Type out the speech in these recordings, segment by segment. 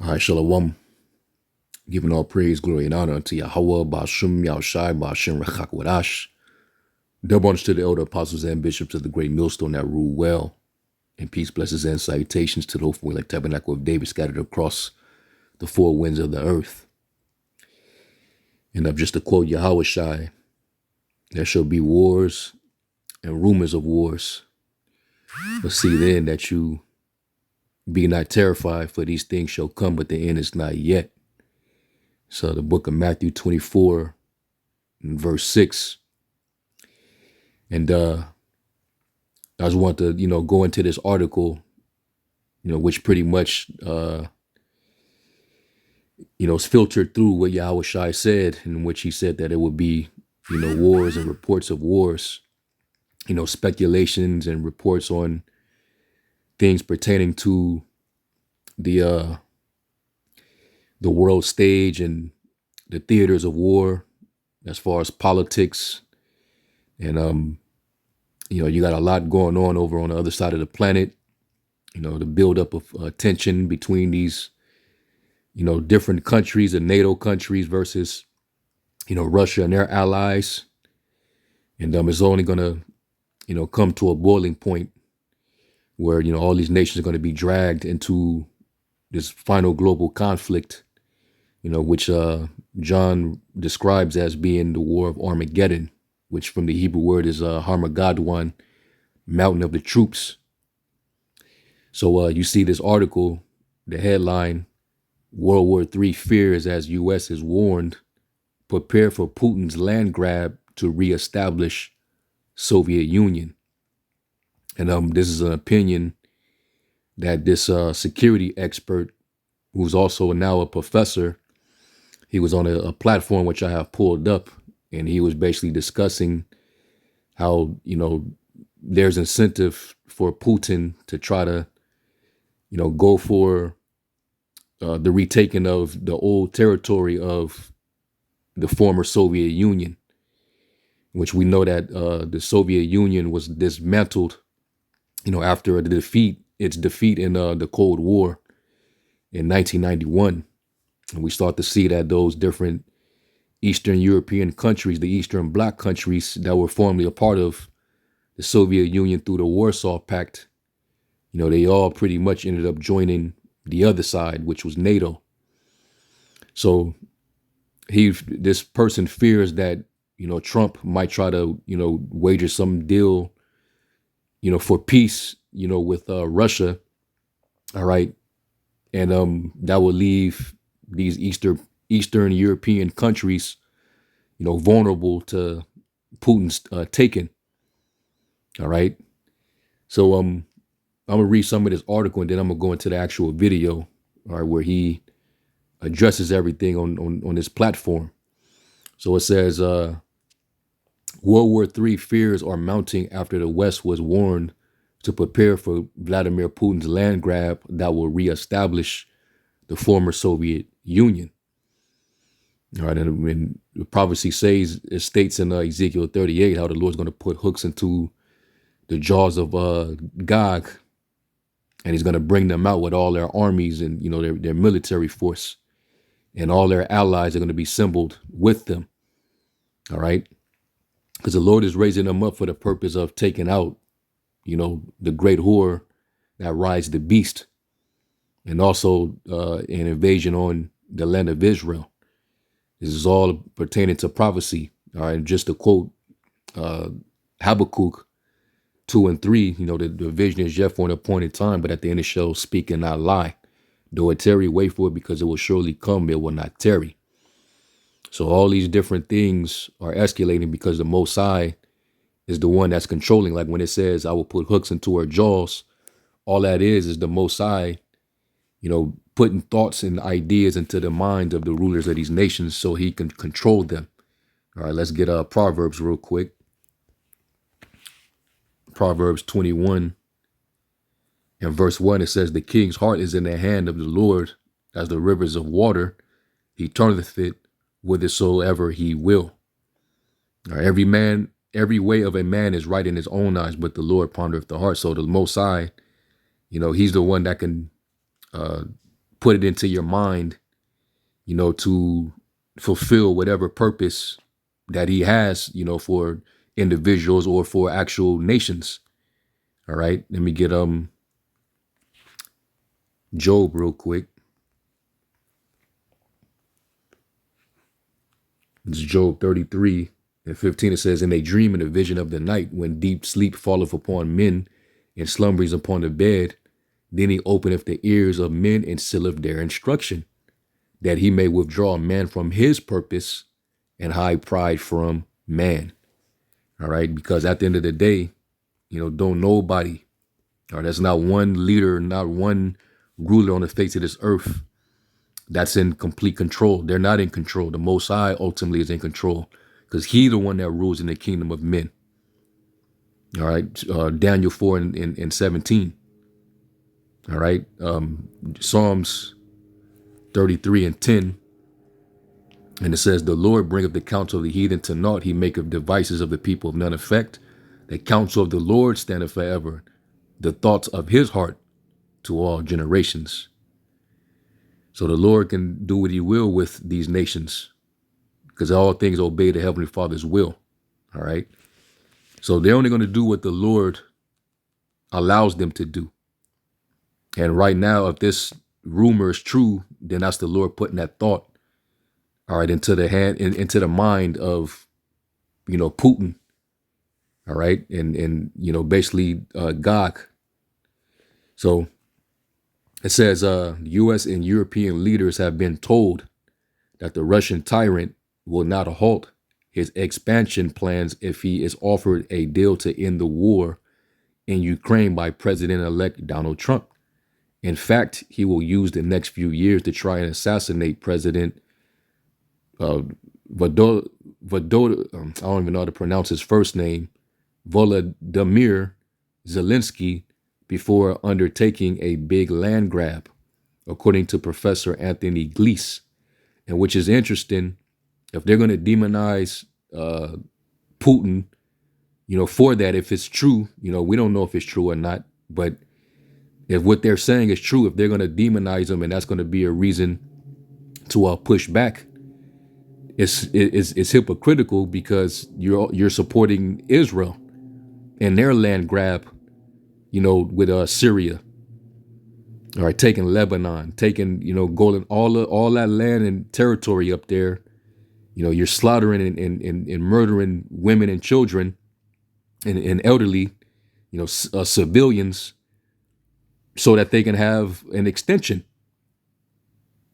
All right, Shalom. Giving all praise, glory, and honor unto Yahweh, Ba'ashim, Yahushai, Ba'ashim, Rechak, double honors to the elder apostles and bishops of the great millstone that rule well. And peace, blessings, and salutations to the hopeful like tabernacle of David scattered across the four winds of the earth. And of just to quote Yahushai, there shall be wars and rumors of wars. But see then that you be not terrified, for these things shall come, but the end is not yet. So the book of Matthew 24 and verse 6. And I just want to, go into this article, which pretty much, is filtered through what Yahushai said, in which he said that it would be, wars and reports of wars, speculations and reports on things pertaining to the world stage and the theaters of war, as far as politics. And, you got a lot going on over on the other side of the planet, the buildup of tension between these, different countries and NATO countries versus, Russia and their allies. And it's only going to, come to a boiling point where, all these nations are going to be dragged into this final global conflict, which John describes as being the war of Armageddon, which from the Hebrew word is Harmageddon, mountain of the troops. So you see this article, the headline, World War III fears as U.S. is warned, prepare for Putin's land grab to reestablish Soviet Union. And this is an opinion that this security expert, who's also now a professor, he was on a platform which I have pulled up, and he was basically discussing how, there's incentive for Putin to try to, go for the retaking of the old territory of the former Soviet Union, which we know that the Soviet Union was dismantled, after its defeat in the Cold War in 1991. And we start to see that those different Eastern European countries, the Eastern Bloc countries that were formerly a part of the Soviet Union through the Warsaw Pact, they all pretty much ended up joining the other side, which was NATO. So this person fears that, Trump might try to, wager some deal, for peace, with Russia. All right. And that will leave these Eastern European countries, vulnerable to Putin's taking. All right. So I'm gonna read some of this article, and then I'm gonna go into the actual video, all right, where he addresses everything on this platform. So it says, World War III fears are mounting after the West was warned to prepare for Vladimir Putin's land grab that will reestablish the former Soviet Union. All right, and when the prophecy says, it states in Ezekiel 38 how the Lord's going to put hooks into the jaws of Gog, and he's going to bring them out with all their armies and, their military force, and all their allies are going to be assembled with them. All right, because the Lord is raising them up for the purpose of taking out, the great whore that rides the beast, and also an invasion on the land of Israel. This is all pertaining to prophecy. All right, just to quote Habakkuk 2 and 3, the vision is yet for an appointed time, but at the end it shall speak and not lie. Though it tarry, wait for it, because it will surely come, it will not tarry. So all these different things are escalating because the Most High is the one that's controlling. Like when it says, I will put hooks into her jaws, all that is the Most High, putting thoughts and ideas into the minds of the rulers of these nations so he can control them. All right, let's get Proverbs real quick. Proverbs 21 and verse 1, it says, the king's heart is in the hand of the Lord as the rivers of water. He turneth it whithersoever he will. All right, every way of a man is right in his own eyes, but the Lord pondereth the heart. So the Most High, he's the one that can put it into your mind, to fulfill whatever purpose that he has, for individuals or for actual nations. All right. Let me get Job real quick. It's Job 33:15. It says, "And they dream in a vision of the night, when deep sleep falleth upon men, and slumberings upon the bed. Then he openeth the ears of men and sealeth their instruction, that he may withdraw man from his purpose and hide pride from man." All right. Because at the end of the day, don't nobody, or there's not one leader, not one ruler on the face of this earth that's in complete control. They're not in control. The Most High ultimately is in control, because He's the one that rules in the kingdom of men. All right. Daniel 4:17. All right. Psalms 33:10. And it says, "The Lord bringeth the counsel of the heathen to naught. He maketh devices of the people of none effect. The counsel of the Lord standeth forever, the thoughts of his heart to all generations." So the Lord can do what he will with these nations, because all things obey the Heavenly Father's will. All right. So they're only going to do what the Lord allows them to do. And right now, if this rumor is true, then that's the Lord putting that thought, all right, into the mind of, Putin. All right. And basically Gog. So it says, U.S. and European leaders have been told that the Russian tyrant will not halt his expansion plans if he is offered a deal to end the war in Ukraine by President-elect Donald Trump. In fact, he will use the next few years to try and assassinate President Volodymyr, I don't even know how to pronounce his first name, Volodymyr Zelensky, before undertaking a big land grab, according to Professor Anthony Glees. And which is interesting, if they're going to demonize Putin, for that, if it's true, we don't know if it's true or not, but if what they're saying is true, if they're going to demonize him, and that's going to be a reason to push back, it's hypocritical, because you're supporting Israel and their land grab, with Syria. All right, taking Lebanon, taking, Golan, all that land and territory up there. You're slaughtering and murdering women and children and elderly, civilians, so that they can have an extension.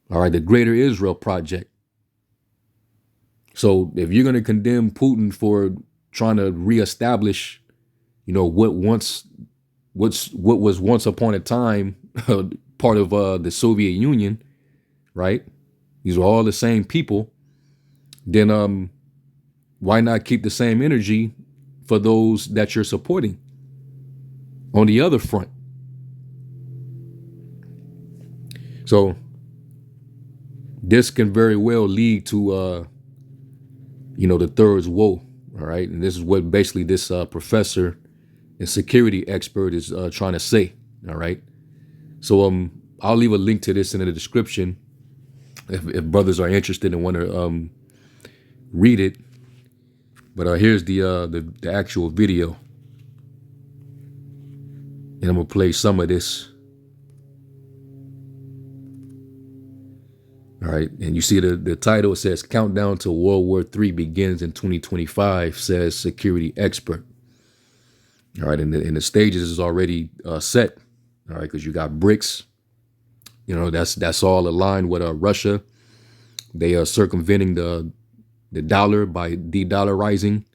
All right, the Greater Israel Project. So if you're going to condemn Putin for trying to reestablish, what was once upon a time part of the Soviet Union, right? These are all the same people. Then why not keep the same energy for those that you're supporting on the other front? So this can very well lead to the third woe. All right, and this is what basically this professor and security expert is trying to say. All right. So I'll leave a link to this in the description if brothers are interested and want to read it. But here's the actual video, and I'm gonna play some of this. All right, and you see the title, it says "Countdown to World War III begins in 2025, says security expert." All right, and the stages is already set. All right, because you got BRICS. That's all aligned with Russia. They are circumventing the dollar by de-dollarizing,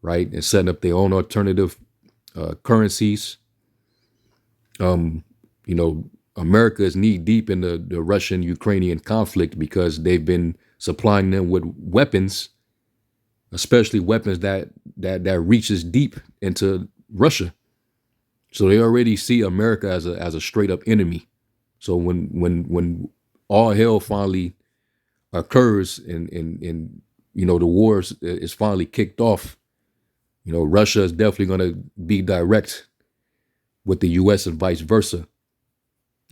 right, and setting up their own alternative currencies. America is knee deep in the Russian-Ukrainian conflict, because they've been supplying them with weapons, especially weapons that reaches deep into Russia. So they already see America as a straight up enemy. So when all hell finally occurs and the war is finally kicked off, Russia is definitely going to be direct with the U.S. and vice versa.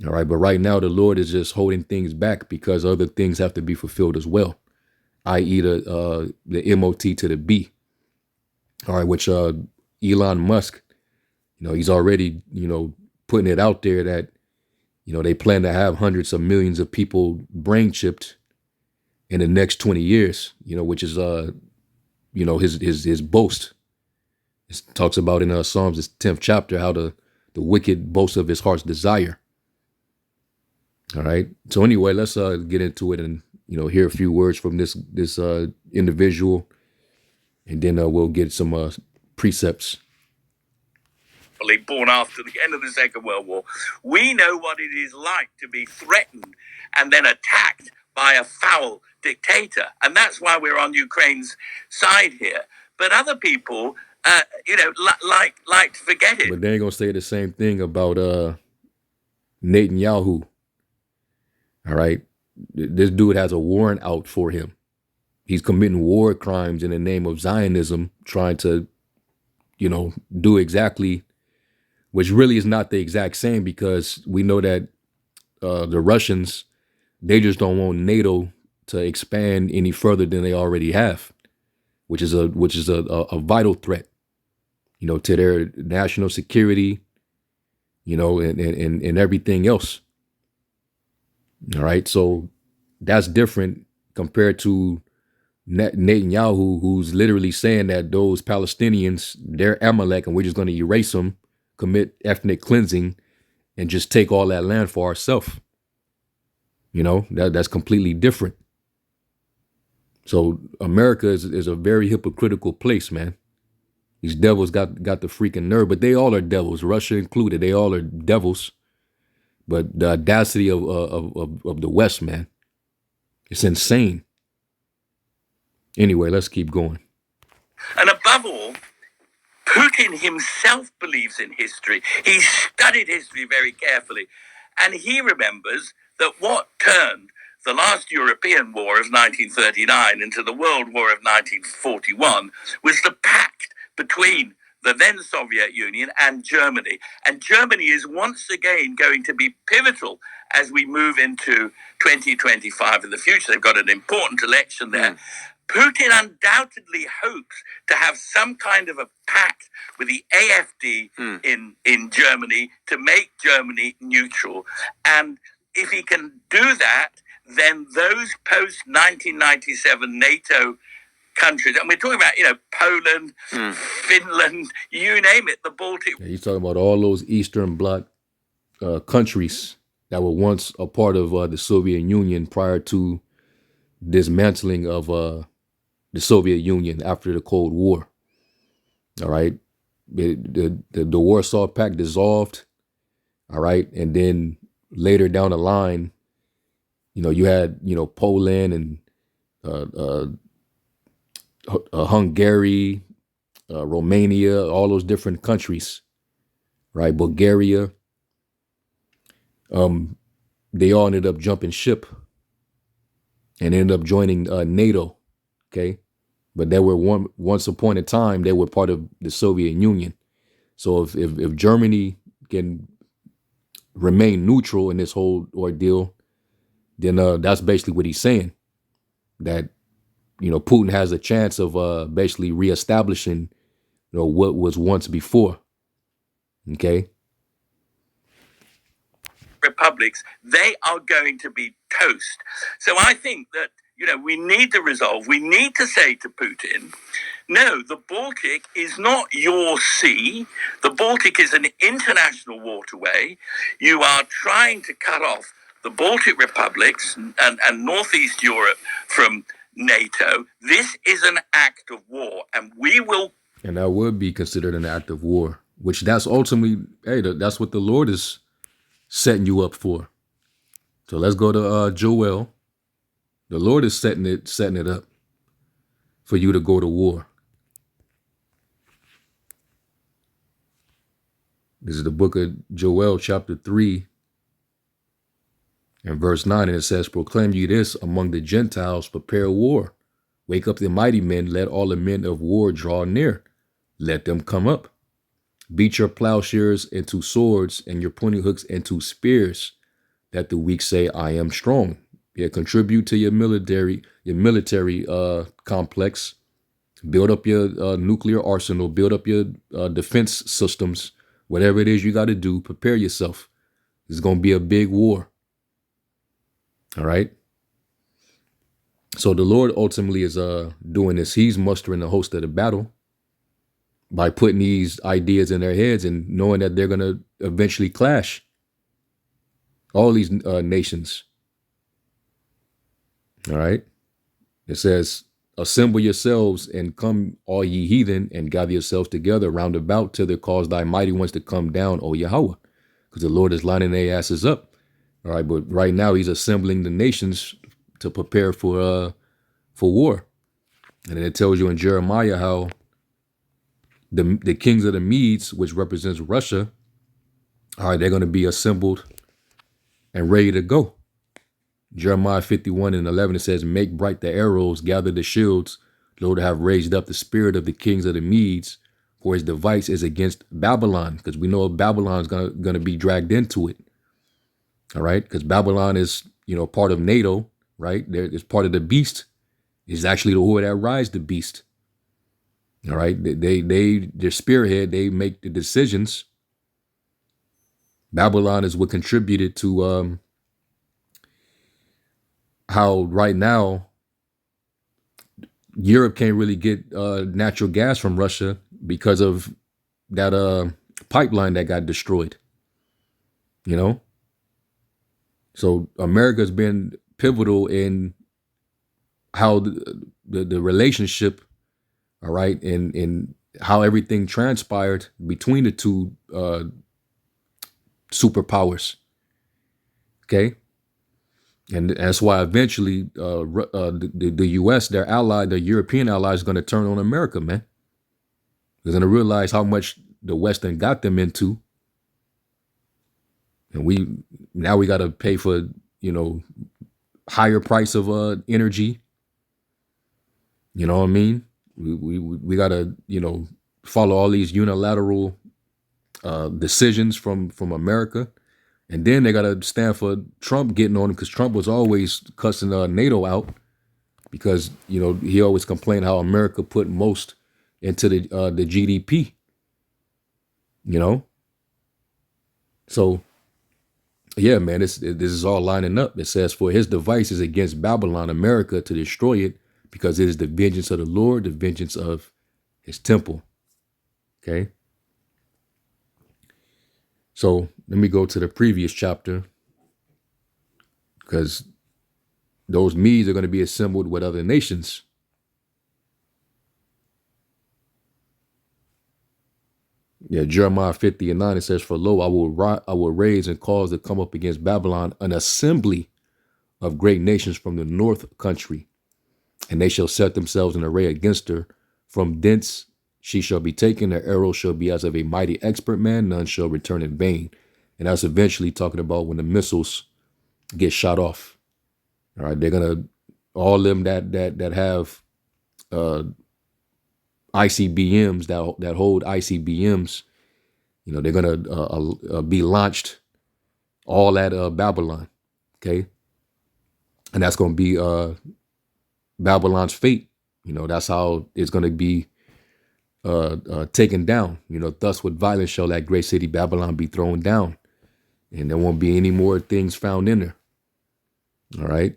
All right. But right now, the Lord is just holding things back because other things have to be fulfilled as well, i.e. the MOT to the B. All right. Which Elon Musk, he's already, putting it out there that, they plan to have hundreds of millions of people brain chipped in the next 20 years, which is, his boast. It talks about in Psalms, the 10th chapter, how the wicked boast of his heart's desire. All right. So anyway, let's get into it and, hear a few words from this individual, and then we'll get some precepts. Born after the end of the Second World War. We know what it is like to be threatened and then attacked by a foul dictator. And that's why we're on Ukraine's side here. But other people, like to forget it. But they ain't going to say the same thing about Netanyahu. All right. This dude has a warrant out for him. He's committing war crimes in the name of Zionism, trying to, do exactly, which really is not the exact same, because we know that the Russians, they just don't want NATO to expand any further than they already have, which is a vital threat, to their national security, and everything else. All right. So that's different compared to Netanyahu, who's literally saying that those Palestinians, they're Amalek, and we're just going to erase them, commit ethnic cleansing, and just take all that land for ourselves. That's completely different. So America is a very hypocritical place, man. These devils got the freaking nerve, but they all are devils, Russia included. They all are devils. But the audacity of the West, man, it's insane. Anyway, let's keep going. And above all, Putin himself believes in history. He studied history very carefully. And he remembers that what turned the last European war of 1939 into the World War of 1941 was the pact between the then Soviet Union and Germany. And Germany is once again going to be pivotal as we move into 2025 in the future. They've got an important election there. Putin undoubtedly hopes to have some kind of a pact with the AfD in Germany to make Germany neutral. And if he can do that, then those post-1997 NATO countries, and we're talking about, Poland, Finland, you name it, the Baltic. Yeah, he's talking about all those Eastern Bloc countries that were once a part of the Soviet Union prior to dismantling of the Soviet Union after the Cold War. All right. The Warsaw Pact dissolved. All right. And then later down the line, you had, Poland and Hungary, Romania, all those different countries, right? Bulgaria. They all ended up jumping ship and ended up joining NATO. Okay. But they were once upon a time, they were part of the Soviet Union. So if Germany can remain neutral in this whole ordeal, then that's basically what he's saying. That, Putin has a chance of basically reestablishing, what was once before. Okay. Republics, they are going to be toast. So I think that, we need to resolve, we need to say to Putin, no, the Baltic is not your sea. The Baltic is an international waterway. You are trying to cut off the Baltic republics and Northeast Europe from NATO. This is an act of war, and we will. And that would be considered an act of war, which that's ultimately, that's what the Lord is setting you up for. So let's go to Joel. The Lord is setting it up for you to go to war. This is the book of Joel, chapter 3, and verse 9, and it says, proclaim ye this among the Gentiles, prepare war. Wake up the mighty men, let all the men of war draw near. Let them come up. Beat your plowshares into swords and your pointing hooks into spears. that the weak say, I am strong. Yeah, contribute to your military complex. Build up your nuclear arsenal. Build up your defense systems. Whatever it is you got to do, prepare yourself. It's going to be a big war. All right. So the Lord ultimately is doing this. He's mustering the host of the battle by putting these ideas in their heads and knowing that they're going to eventually clash. All these nations. All right. It says, assemble yourselves and come, all ye heathen, and gather yourselves together round about till there cause thy mighty ones to come down, O Yahweh. Because the Lord is lining their asses up. All right. But right now he's assembling the nations to prepare for war. And then it tells you in Jeremiah how the kings of the Medes, which represents Russia, all right, they're going to be assembled and ready to go. Jeremiah 51:11, it says, make bright the arrows, gather the shields. The Lord have raised up the spirit of the kings of the Medes, for his device is against Babylon, because we know Babylon is going to be dragged into it. All right, because Babylon is, part of NATO, right? It's part of the beast. It's actually the whore that rides the beast. All right, their spearhead, they make the decisions. Babylon is what contributed to how right now Europe can't really get natural gas from Russia because of that pipeline that got destroyed. So America's been pivotal in how the relationship, all right, and how everything transpired between the two superpowers. Okay. And that's why eventually the U.S., their ally, the European ally, is going to turn on America, man. They're going to realize how much the Western got them into. And we got to pay for, higher price of energy. You know what I mean? We got to, follow all these unilateral decisions from America. And then they got to stand for Trump getting on him, because Trump was always cussing NATO out because, he always complained how America put most into the GDP, So, yeah, man, this is all lining up. It says, for his device is against Babylon, America, to destroy it, because it is the vengeance of the Lord, the vengeance of his temple. Okay. So let me go to the previous chapter, because those Medes are going to be assembled with other nations. Yeah, Jeremiah 50:9, it says, for lo, I will raise and cause to come up against Babylon an assembly of great nations from the north country, and they shall set themselves in array against her. From thence she shall be taken, her arrow shall be as of a mighty expert man, none shall return in vain. And that's eventually talking about when the missiles get shot off. All right, they're gonna, all of them that have ICBMs, that hold ICBMs, they're gonna be launched all at Babylon. Okay, and that's gonna be Babylon's fate. That's how it's gonna be taken down. Thus with violence shall that great city Babylon be thrown down, and there won't be any more things found in her. All right.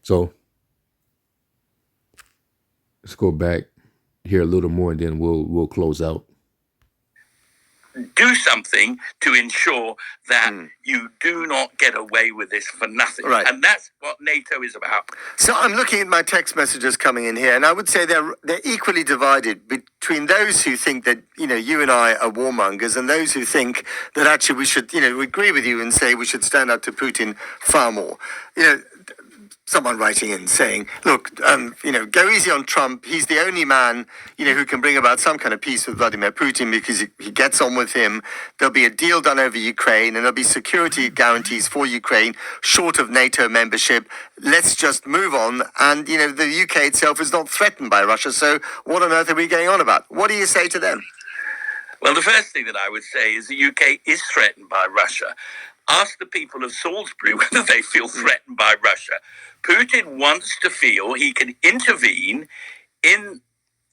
So let's go back here a little more, and then we'll close out. Do something to ensure that you do not get away with this for nothing. Right. And that's what NATO is about. So I'm looking at my text messages coming in here, and I would say they're equally divided between those who think that, you and I are warmongers, and those who think that actually we should, we agree with you and say we should stand up to Putin far more. Someone writing in saying, look, go easy on Trump. He's the only man, who can bring about some kind of peace with Vladimir Putin, because he gets on with him. There'll be a deal done over Ukraine, and there'll be security guarantees for Ukraine, short of NATO membership. Let's just move on. And, the UK itself is not threatened by Russia. So what on earth are we going on about? What do you say to them? Well, the first thing that I would say is the UK is threatened by Russia. Ask the people of Salisbury whether they feel threatened by Russia. Putin wants to feel he can intervene in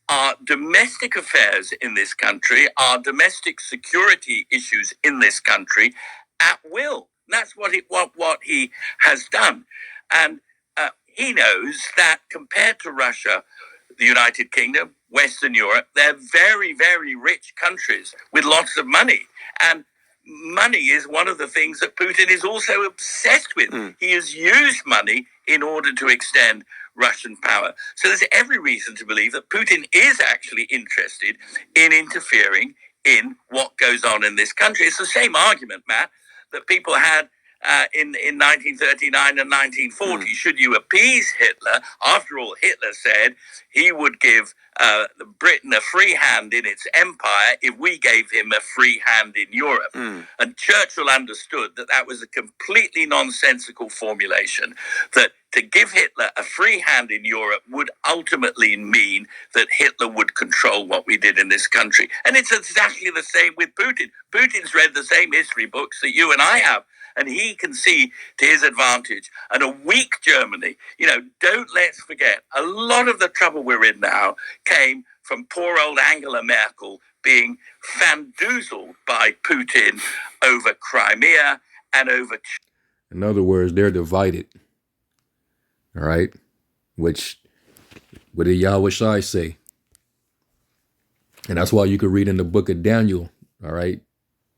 our domestic affairs in this country, our domestic security issues in this country at will. That's what he has done. And he knows that compared to Russia, the United Kingdom, Western Europe, they're very, very rich countries with lots of money. And money is one of the things that Putin is also obsessed with. He has used money in order to extend Russian power. So there's every reason to believe that Putin is actually interested in interfering in what goes on in this country. It's the same argument, Matt, that people had in 1939 and 1940. Should you appease Hitler? After all, Hitler said he would give Britain a free hand in its empire if we gave him a free hand in Europe. And Churchill understood that that was a completely nonsensical formulation, that to give Hitler a free hand in Europe would ultimately mean that Hitler would control what we did in this country. And it's exactly the same with Putin. Putin's read the same history books that you and I have, and he can see to his advantage. And a weak Germany, let's forget, a lot of the trouble we're in now came from poor old Angela Merkel being fandoozled by Putin over Crimea and over... In other words, they're divided. All right? What did Yahweh Shai say? And that's why you could read in the book of Daniel, all right,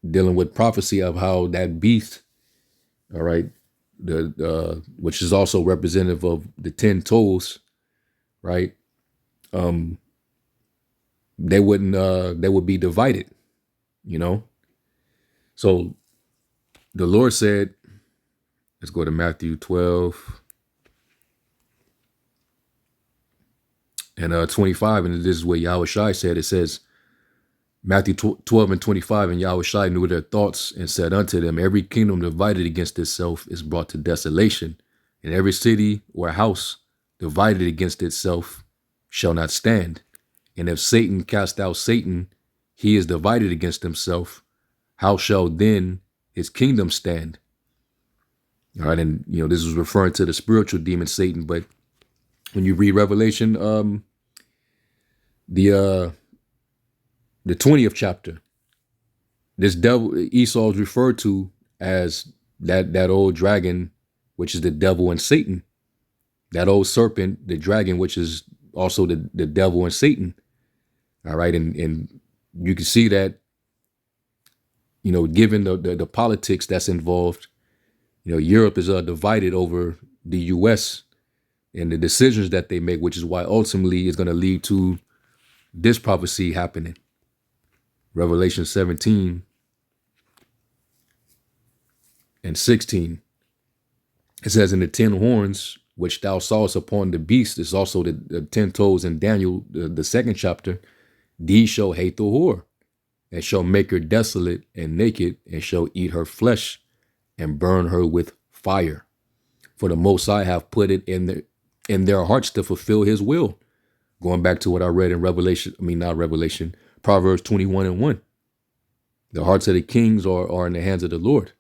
dealing with prophecy of how that beast, all right, which is also representative of the 10 toes, right? They would be divided, So the Lord said, let's go to Matthew 12 and 25. And this is what Yahweh Shai said. It says, Matthew 12 and 25, and Yahweh Shai knew their thoughts and said unto them, every kingdom divided against itself is brought to desolation, and every city or house divided against itself shall not stand. And if Satan cast out Satan, he is divided against himself. How shall then his kingdom stand? All right, and this was referring to the spiritual demon Satan, but when you read Revelation, the 20th chapter, this devil Esau is referred to as that old dragon, which is the devil and Satan. That old serpent, the dragon, which is also the devil and Satan. All right, and you can see that, given the politics that's involved, Europe is divided over the U.S. and the decisions that they make, which is why ultimately is going to lead to this prophecy happening. Revelation 17 and 16. It says, in the 10 horns which thou sawest upon the beast is also the 10 toes in Daniel, the second chapter. These shall hate the whore, and shall make her desolate and naked, and shall eat her flesh, and burn her with fire. For the Most High have put it in their hearts to fulfill his will. Going back to what I read in Proverbs 21 and 1. The hearts of the kings are in the hands of the Lord.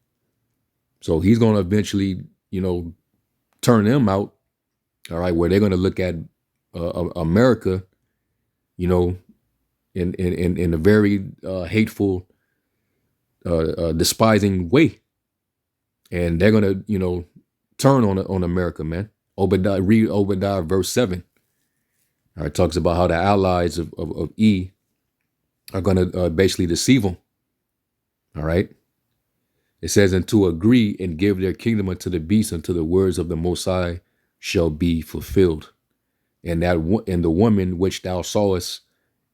So he's going to eventually, turn them out, all right, where they're going to look at America, in a very hateful, despising way. And they're going to, turn on America, man. Read Obadiah verse 7. All right, talks about how the allies of E are going to basically deceive them. All right. It says, and to agree and give their kingdom unto the beast until the words of the Most High shall be fulfilled. And the woman which thou sawest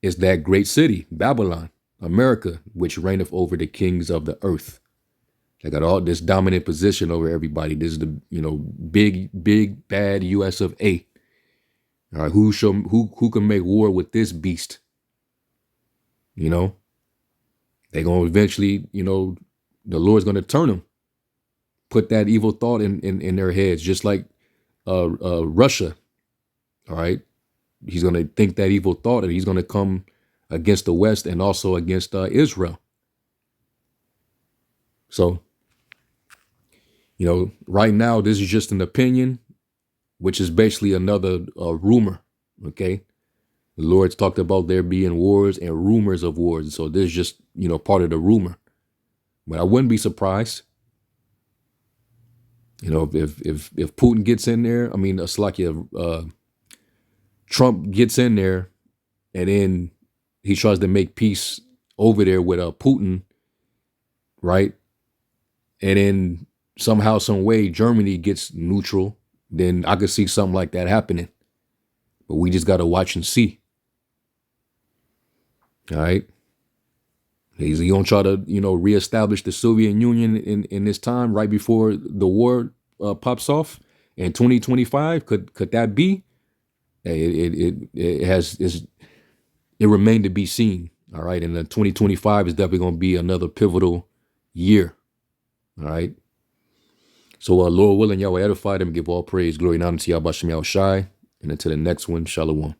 is that great city, Babylon, America, which reigneth over the kings of the earth. They got all this dominant position over everybody. This is the, big, bad US of A. All right, who can make war with this beast? They're going to eventually, the Lord's going to turn them, put that evil thought in their heads, just like Russia. All right. He's going to think that evil thought, and he's going to come against the West and also against Israel. So Right now, this is just an opinion, which is basically another rumor. Okay. The Lord's talked about there being wars and rumors of wars. So this is just, part of the rumor. But I wouldn't be surprised, if Putin gets in there. I mean, Trump gets in there and then he tries to make peace over there with Putin, right? And then somehow, some way, Germany gets neutral. Then I could see something like that happening. But we just got to watch and see. All right. He's going to try to, reestablish the Soviet Union in this time right before the war pops off in 2025. Could that be? It remained to be seen. All right. And 2025 is definitely going to be another pivotal year. All right. So, Lord willing, Yahweh edify them, give all praise, glory, and honor to Yahweh Shem Yahushai. And until the next one, Shalom.